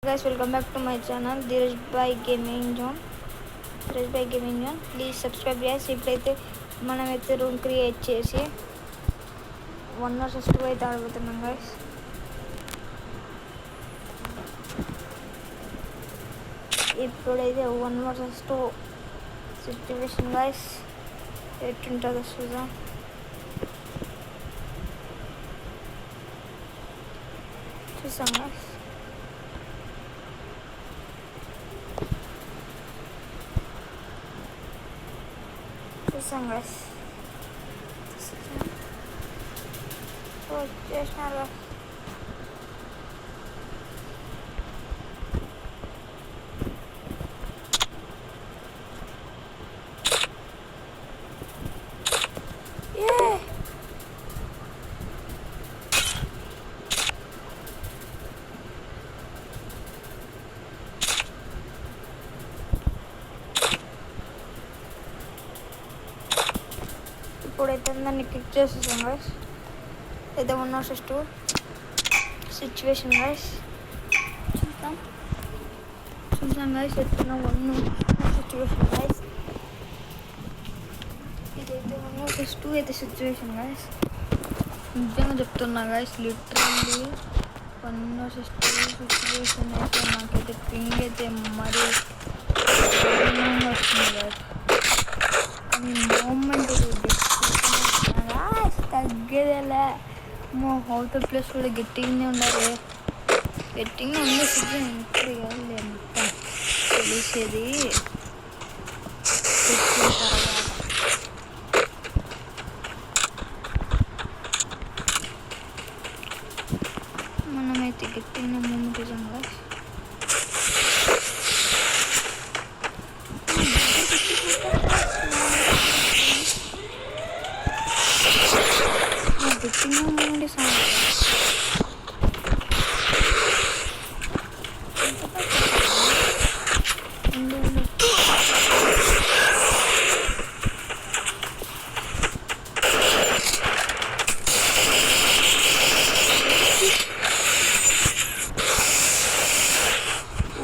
Guys, welcome back to my channel Dheeraj Bhai Gaming Zone. Please subscribe guys. ఇప్పుడైతే మనమైతే room create చేసి 1 vs 2 అయితే ఆడబోతున్నాం guys. ఇప్పుడైతే 1 vs 2 situation guys. ఎట్టుంటుందో చూద్దాం. చూసాం guys. చూసాం guys. వచ్చేసినారు. ఇప్పుడైతే దాన్ని క్లిక్ చేసేసాం గైస్. అయితే 1 vs 2 సిచ్యువేషన్ గైస్. చూసాం గైస్. ఎత్తున్న 1 situation guys. ఇదైతే 1 vs 2 అయితే సిచ్యువేషన్ గైస్. నిజంగా చెప్తున్నా గైస్, లిటరల్లీ 1 vs 2 సిచ్యువేషన్ అయితే నాకైతే పింగ్ అయితే మరీ వస్తుంది గైస్. కానీ మూమెంట్ తగ్గేదేలే. మా హోటల్ ప్లేస్ కూడా గట్టిగానే ఉండాలి. గట్టిగానే ఉండే సిద్ధం ఇప్పుడు కాదు అంతా తెలిసేది. మనమైతే గట్టిగానే మూమెంట్ ఇద్దాం కదా.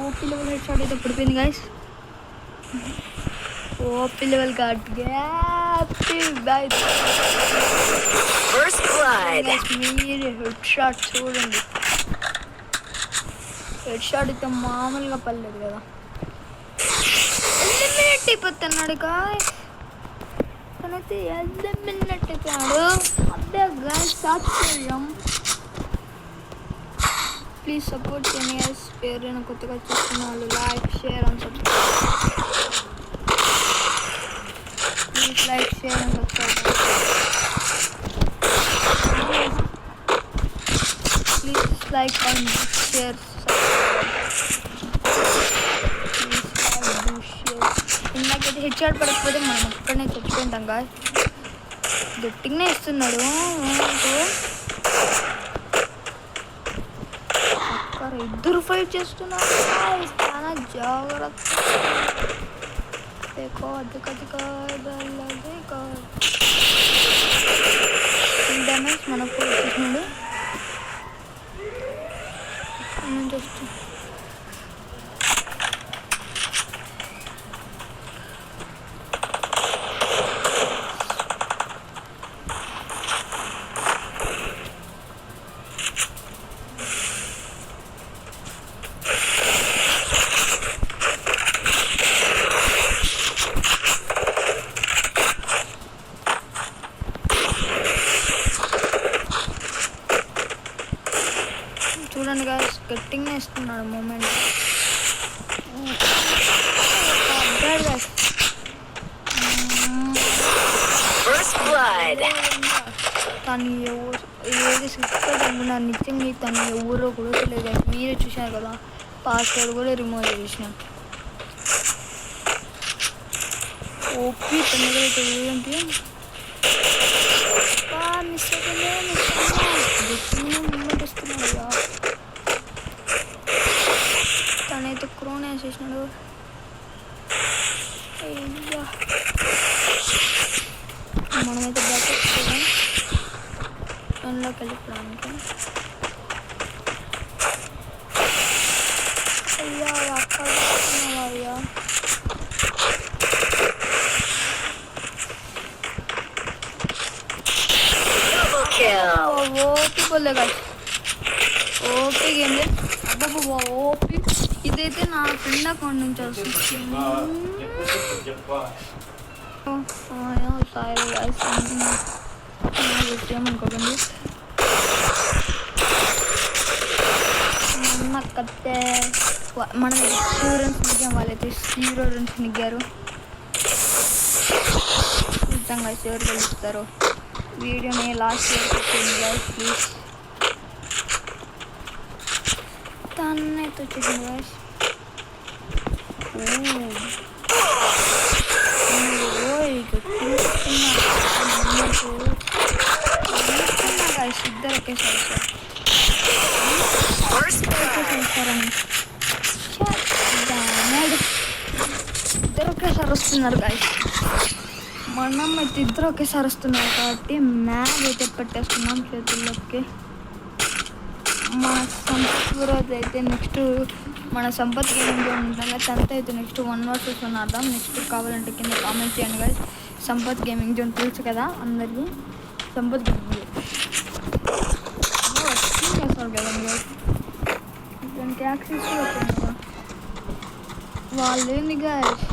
ఓపీ లెవెల్ హెడ్ షాట్ అయితే పడిపోయింది గైస్. ఓపీ లెవెల్ గాట్ మీరు హెడ్ షాట్ చూడండి. హెడ్ షాట్ అయితే మామూలుగా పడలేదు కదా. ఎలిమినేట్ అయిపోతున్నాడు గాయస్. తనైతే ఎలిమినేట్ అయిపోయాడు. అదే గాయస్ ఆశ్చర్యం. ప్లీజ్ సపోర్ట్ చేయండి గైస్. పేరైనా కొత్తగా చూస్తున్న వాళ్ళు like, share and subscribe. Please like, share and subscribe. Please like and share. ఇందాకైతే హెడ్ షాట్ పడకపోతే మనం ఒక్కడనే చచ్చిపోయింటాం గాయస్. గట్టిగానే ఇస్తున్నాడు. ఇద్దరు ఫైట్ చేస్తున్నారు. చాలా జాగ్రత్త. డ్యామేజ్ మనకు వచ్చేసినాడు. చూడండి గాయస్, గట్టిగానే ఇస్తున్నాడు మూమెంట్. తను ఏది సిస్టర్ అనుకున్నా, నిజంగా తను ఎవరో కూడా తెలియదు. మీరే చూశారు కదా, పాస్వర్డ్ కూడా రిమూవ్ చేసిన. ఓపీ తొందరగా అయితే ఏంటి మిస్ గట్టిగానే మూమెంట్ ఇస్తున్నాడు కదా. తనైతే క్రోన్ వేసేసినాడు. మనమైతే బ్యాకప్ చేద్దాం. దానిలోకి వెళ్ళిపోవడానికి ఓపీ పోలే గాయస్, ఓపీ గేమ్ అబ్బా ఓపీ. ఇదైతే నా ఫ్రెండ్ అకౌంట్ నుంచి వస్తుంది. సారీ గాయస్, ఏమనుకోకండి. కత్తే మన 2 runs నిగ్గాం, వాళ్ళైతే 0 runs నిగ్గారు. నిజంగా షేర్ గెలుస్తారు. వీడియోని లాస్ట్ చేయండి గాయస్ ప్లీజ్. తనైతే వచ్చేసింది గాయస్. ఇద్దరు ఒకేసారి ఇద్దరు ఒకేసారి వస్తున్నారు గాయస్. మనం అయితే ఇద్దరు ఒకేసారి వస్తున్నారు కాబట్టి మ్యాగ్ అయితే పెట్టేస్తున్నాం చేతుల్లోకి. మన సంపూర్తి అయితే నెక్స్ట్ మన సంపత్ గేమింగ్ ఉంటాం కదా, తనతో అయితే నెక్స్ట్ 1 vs 1 ఆడదాం. నెక్స్ట్ కావాలంటే కింద కామెంట్ చేయండి గాయస్. సంపత్ గేమింగ్ జోన్ తెలుసు కదా అందరికీ, సంపత్ గేమింగ్ చేస్తారు కదా మీరు. దానికి యాక్సెస్ వచ్చింది వాళ్ళు. ఏంది గాయస్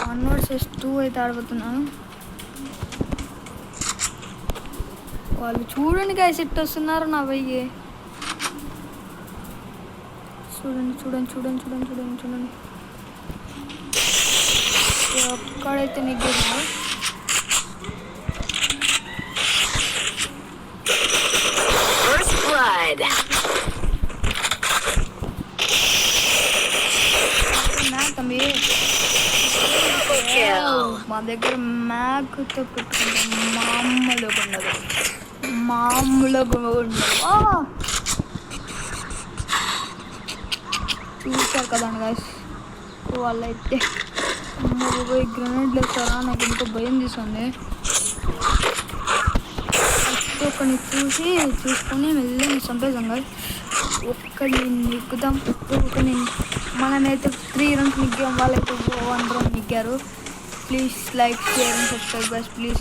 1 vs 2 అయితే ఆడబోతున్నాను. వాళ్ళు చూడండి గాయస్ ఎట్టు వస్తున్నారు నా వెయ్యి. చూడండి చూడండి చూడండి చూడండి చూడండి చూడండి. ఒక్కడైతే నెగ్గారు. మా దగ్గర మ్యాగ్తో పెట్టుకుంటే మామూలుగా ఉండదు, మామూలుగా ఉండదు. చూసారు కదండి గాయస్, వాళ్ళైతే పోయి గ్రెనేడ్లు వేస్తారా, నాకు ఇంకో భయం తీస్తుంది. ఒక్కడిని చూసుకొని వెళ్ళి చంపేసాం గాయస్. ఒక్కడిని నిగ్గుదాం, ఒకరిని మనమైతే 3 runs నిగ్గాం, వాళ్ళైతే 1 run నిగ్గారు. Please like share and subscribe guys please.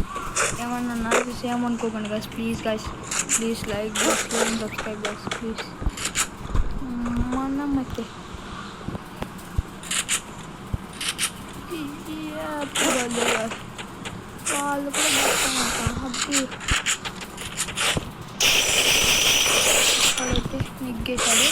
ఏమన్నా నాకు ఏమనుకోకండి guys please guys, please like share and subscribe guys please. మనమైతే వాళ్ళు కూడా హ్యాపీ. అక్కడైతే నిగ్గేశాడు.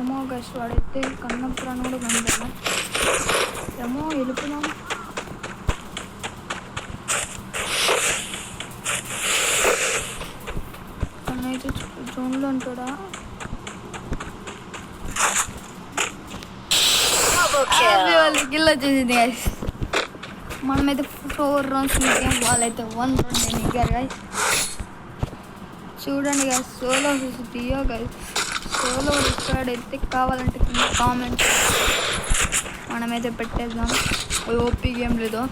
ఏమో గైస్ వాడైతే కన్నపురాన్ని కూడా కనబడదా. ఏమో వెళ్ళిపోదాం. తనైతే జోన్లో ఉంటాడా. వాళ్ళకి కిల్ వచ్చేసింది గైస్. మనమైతే 4 runs నిగ్గాం, వాళ్ళైతే 1 run నిగ్గారు గైస్. చూడండి గైస్, సోలో తీయో గైస్, సోలో రికార్డ్ అయితే కావాలంటే కింద కామెంట్ మనమైతే పెట్టేద్దాం. ఓపీ గేమ్ లేదు.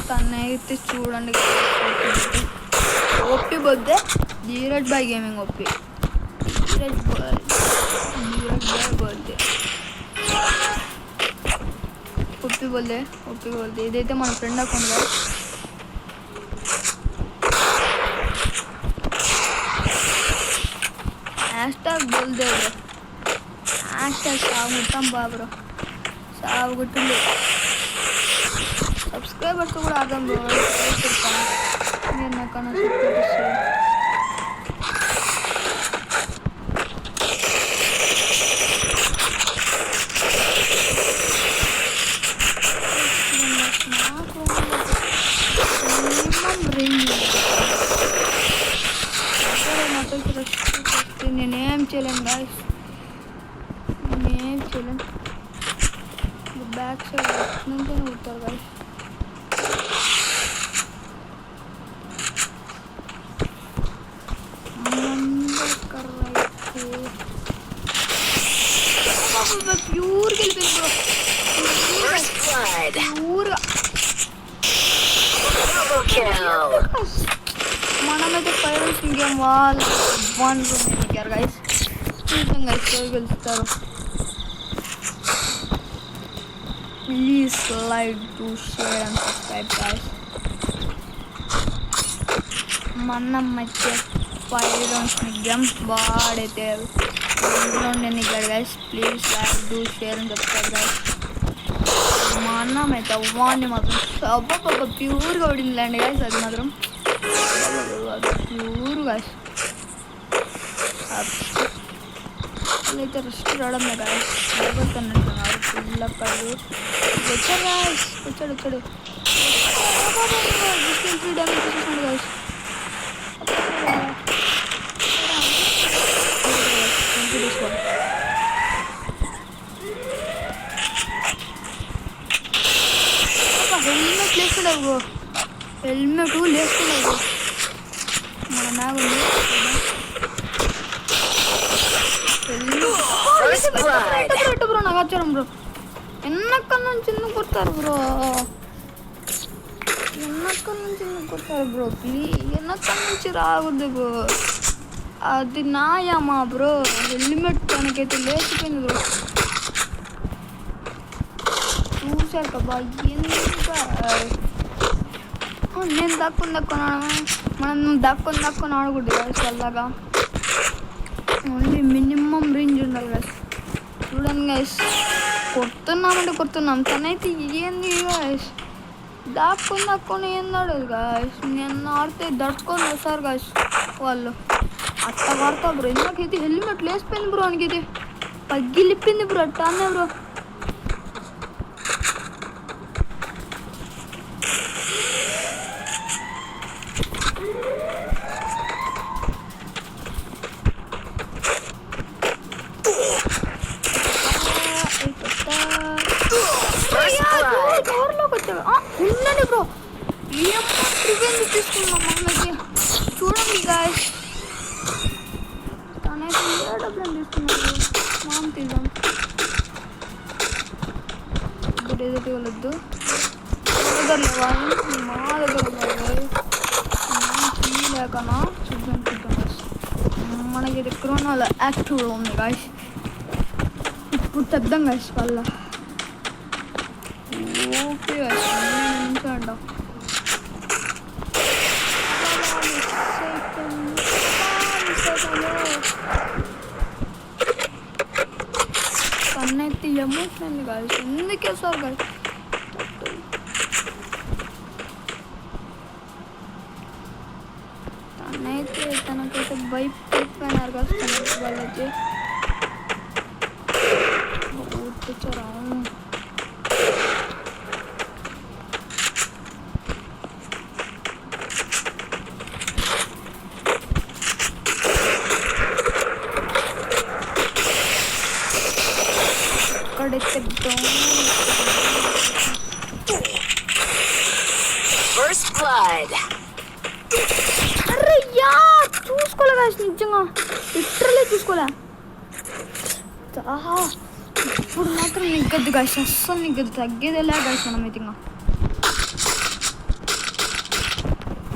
తనైతే చూడండి ఓపీ పోతే Dheeraj boy gaming OP, Dheeraj boy బోల్తే ఓపీ బోల్తే. ఇదైతే మన ఫ్రెండ్ అకౌంట్ కదా. హ్యాష్టాగ్ బోల్దే బ్రో, హ్యాష్టాగ్ సాగుతాం బాబ్రో, సాగుతుంది. సబ్స్క్రైబర్స్ కూడా ఆడదాం బ్రో, మీరు నాకన్నా సపోర్ట్ ఇస్తారు. నేనేం చేయలేను గాయస్, నేనేం చేయలేను. బ్యాక్ సైడ్ నుంచి కొడతారు గాయస్. ప్యూర్ గెలిపింది ప్యూర్గా. మనమైతే ఫైర్ గేమ్ వాళ్ళు 1 రూమ్ ఎక్కారు గైస్. చూద్దాం గైస్ ఎవరు గెలుస్తారు. Please like to share and subscribe guys. మనమైతే ఫైర్ గేమ్ వాడైతే రౌండ్ ఎన్నికాడు guys. Please like to share and subscribe guys. మనమైతే వాడిని మాత్రం అబ్బబ్బబ్బ ప్యూర్గా ఓడిందిలేండి గైస్. అది మాత్రం ప్యూర్ గైస్. అయితే రెస్ట్ రావడమే గైస్. ఎవరికన్నట్టున్నారు పిల్లకాయలు. వచ్చాడు గైస్, వచ్చాడు డ్యామేజ్ చేసేసాడు గైస్. హెల్మెట్ లేస్తున్నావు, హెల్మెట్ లేస్తున్నావు. మన మ్యాగ్ ఉంది బ్రో. నాకు వచ్చారం బ్రో. ఎన్నక్కడి నుంచి ఎందుకు కొడతారు బ్రో? ఎన్నక్కడి నుంచి ఎందుకు కొడతారు బ్రో? ప్లీజ్ ఎన్నక్కడి నుంచి రాకూడదు బ్రో. అది నాయమా బ్రో. హెల్మెట్ తనకైతే లేచిపోయింది బ్రో. చూశారు కదా ఎందుకు నేను మనం దక్కుని ఆడకూడదు గైస్. అలాగా ఓన్లీ మినిమం రేంజ్ ఉండాలి గైస్. చూడండి గైస్, కొడుతున్నాం. తనైతే ఏంది గైస్ దాక్కుని ఏం ఆడదు గైస్. నేను ఆడితే దట్టుకొని వస్తారు గైస్ వాళ్ళు. అట్లా పడతా బ్రో. ఎందుకైతే హెల్మెట్ లేసిపోయింది బ్రో. అనికైతే పగిలిపోయింది బ్రో. అట్టానే బ్రో. ఉండండి బ్రో. ఏమో ప్రివెంట్ తీసుకున్నాం మనమైతే. చూడండి గాయస్, తనైతే ఏ డబ్బులు తీసుకున్నాడు. మనం తీద్దాం. ఎదుటి వాళ్ళొద్దు. దగ్గర లేవా? మా దగ్గర లేకనా చూద్దాం. మనకి ఇది క్రోనాలో యాక్టివ్లో ఉంది గాయస్. ఇప్పుడు తెద్దాం గాయస్ వల్ల. ఓకే అంట. తనైతే ఎమోషనల్ గాయస్. ఎందుకే సార్ గాయస్ తనకైతే భయపడిపోయినారు కదా వాళ్ళైతే. వచ్చారా? First blood. అరే యార్ చూసుకోలే గాయస్. నిజంగా లిటరల్లీ చూసుకోలే. ఇప్పుడు మాత్రం నిగ్గద్దు గాయస్. అస్సలు నిగ్గద్దు. తగ్గేదేలే గాయస్. మనమైతే ఇంకా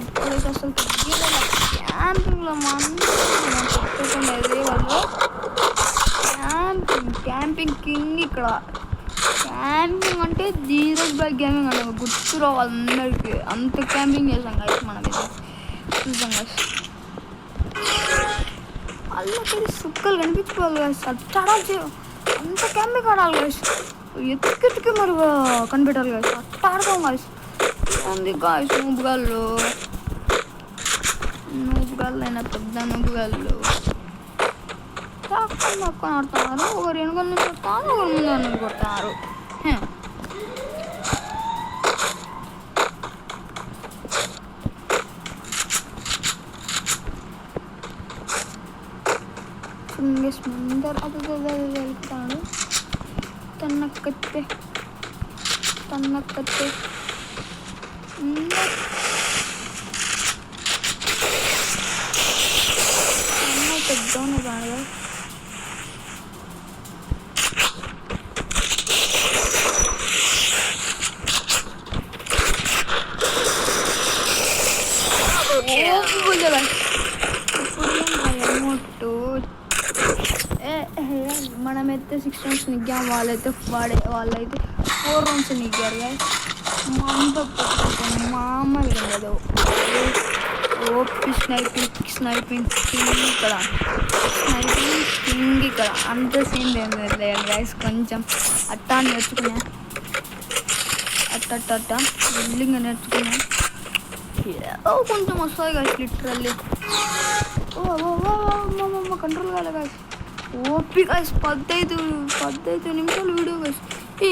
ఇప్పుడైతే అసలు తగ్గేదేలే. క్యాంపింగ్లో చెప్పకుండా ఇదే వాళ్ళు క్యాంపింగ్ కింగ్ ఇక్కడ. క్యాంపింగ్ అంటే ధీరజ్ బాయ్ గేమింగ్ అంటే గుర్తు రావాలి అందరికి. అంత క్యాంపింగ్ చేసాం గాయస్ మనమైతే. చూసాం గాయస్ వాళ్ళకి సుక్కలు కనిపించుకోవాలి గాయస్. అట్టాడాలి. అంత క్యాంపింగ్ ఆడాలి గాయస్. ఎత్తుకెత్తుకి మరి కనిపెట్టాలి గాయస్. అట్ట ఆడతాం గాయస్. ఉంది గాయస్ నూపుగాళ్ళు అయినా పెద్ద నూపుగాళ్ళు తక్కువ ఆడుతున్నారు. ఒకరు వెనుకల నుంచి కొడతారు, ఒకరు ముందు నుంచి కొడతారు. ముందర వెళ్తాడు. తన్నకత్తే పెద్దోను కాదు. మనమైతే 6 రౌండ్స్ నెగ్గాం, వాళ్ళైతే 4 రౌండ్స్ నెగ్గారు గైస్. మామూలుగా లేదు. ఓపి స్నైపింగ్ కింగ్ ఇక్కడ, అంత సీన్ లేదు గైస్. కొంచెం అట్టా నేర్చుకున్నా, అట్ట బిల్డింగ్ నేర్చుకున్నా, కొంచెం వస్తుంది గైస్. లిటరల్లీ కంట్రోల్ కాలే గైస్. ఓపి గైస్ 15 నిమిషాలు వీడియో గైస్.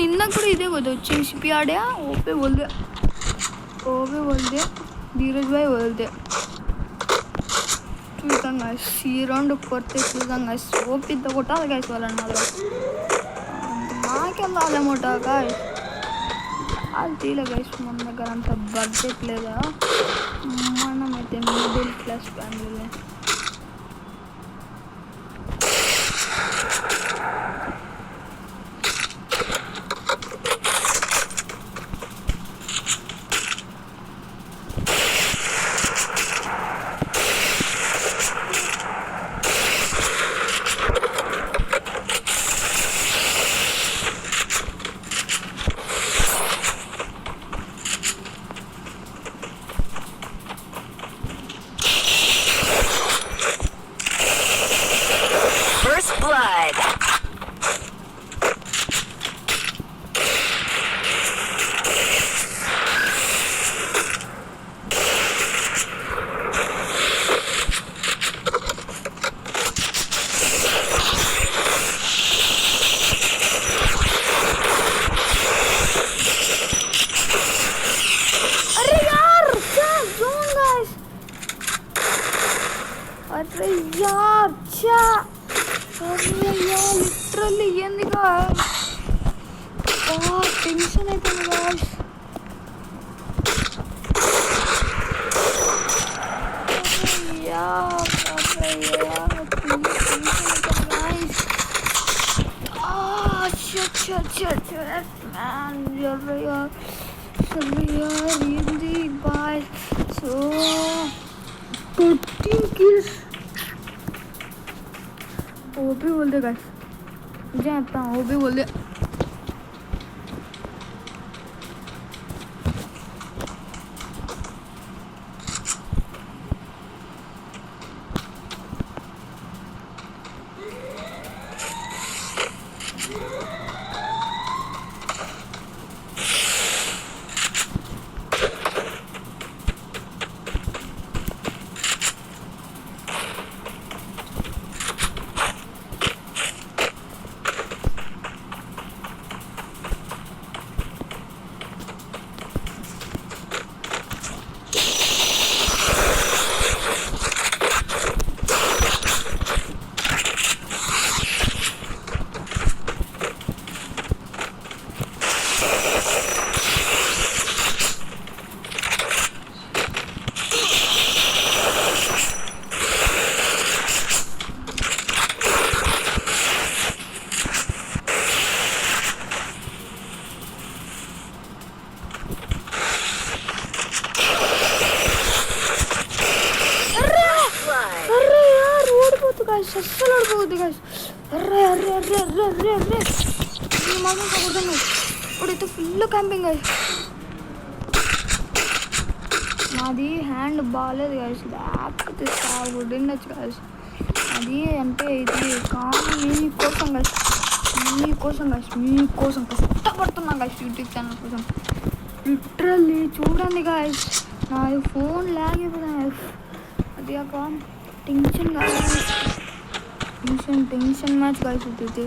ఇందాక కూడా ఇదే కదా వచ్చింది. సిపి ఆడా ఓపే बोलते धीरज भाई बोलते చూద్దాం గైస్. ఈ రౌండ్ కొడితే చూద్దాం గైస్. ఓపితో కొట్టాలి గైస్ వాళ్ళని మాత్రం. నాకేం రాలేమోట గైస్, అది తీలే గైస్. మన దగ్గర అంత బడ్జెట్ లేదా, మనమైతే మిడిల్ క్లాస్ ఫ్యామిలీ. अरे यार लिटरली ఏంది గాయ్స్, టెన్షన్ అయిపోయింది గాయ్స్. ఏంది గాయ్స్. సో 13 kills ओपी बोलते गाइस, मुझे आता ओपी बोलते. అస్సలు ఆడుకోవద్దు గాయ్స్. అర్రే అర్రే అర్రే అర్రే అర్రే అర్రే ఇది మాత్రం కాకూడదు గాయ్స్. ఇప్పుడైతే ఫుల్ క్యాంపింగ్ గాయ్స్. నాది హ్యాండ్ బాగాలేదు గాయ్స్, లేకపోతే ఉండొచ్చు గాయ్స్. అది అంటే ఇది కానీ మీకోసం కష్టపడుతున్నా గాయ్స్. యూట్యూబ్ ఛానల్ కోసం లిటరల్లీ చూడండి గాయ్స్. నాది ఫోన్ లాగ్ అయిపోయింది గాయ్స్. అది ఒక టెన్షన్ మ్యాచ్ గాయ్స్. ఇది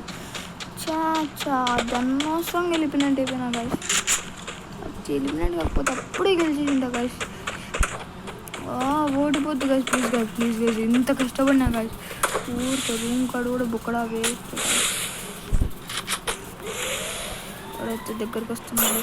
అనవసరంగా వెళ్ళిపోయినట్టు అయిపోయినా గాయ్స్. వెళ్ళిపోయినట్టు కాకపోతే అప్పుడే గెలిచేసింటా గాయ్స్. ఓడిపోద్దు గాయ్స్. ప్లీజ్ గాయ్స్ ఇంత కష్టపడినా గాయ్స్. ఊరికే రూమ్ కాడ కూడా బుక్కడా వేస్ట్. అక్కడైతే దగ్గరికి వస్తున్నాడు.